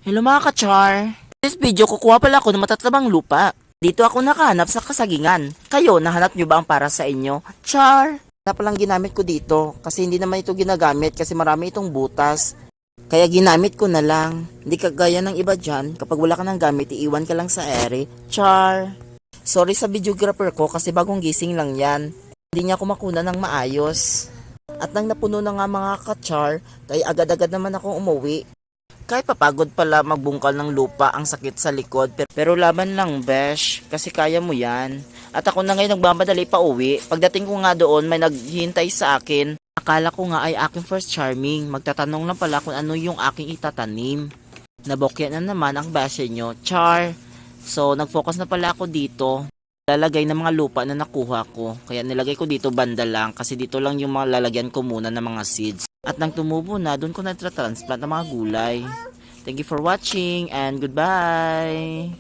Hello mga ka-char! This video kukuha pala ako ng matatabang lupa. Dito ako nakahanap sa kasagingan. Kayo, nahanap nyo ba ang para sa inyo? Char! Wala palang ginamit ko dito kasi hindi naman ito ginagamit kasi marami itong butas. Kaya ginamit ko na lang. Hindi kagaya ng iba dyan, kapag wala ka ng gamit, iiwan ka lang sa ere. Char! Sorry sa videographer ko kasi bagong gising lang yan. Hindi niya ako makuna ng maayos. At nang napuno na nga mga ka-char, kaya agad-agad naman akong umuwi. Kahit papagod pala magbungkal ng lupa, ang sakit sa likod. Pero laban lang, besh. Kasi kaya mo yan. At ako na ngayon nagmamadali pa uwi. Pagdating ko nga doon, may naghihintay sa akin. Akala ko nga ay aking first charming. Magtatanong lang pala kung ano yung aking itatanim. Nabokya na naman ang bashe nyo. Char! So, nag-focus na pala ako dito. Lalagay ng mga lupa na nakuha ko. Kaya nilagay ko dito banda lang. Kasi dito lang yung mga lalagyan ko muna ng mga seeds. At nang tumubo na, doon ko na transplant ng mga gulay. Thank you for watching and goodbye!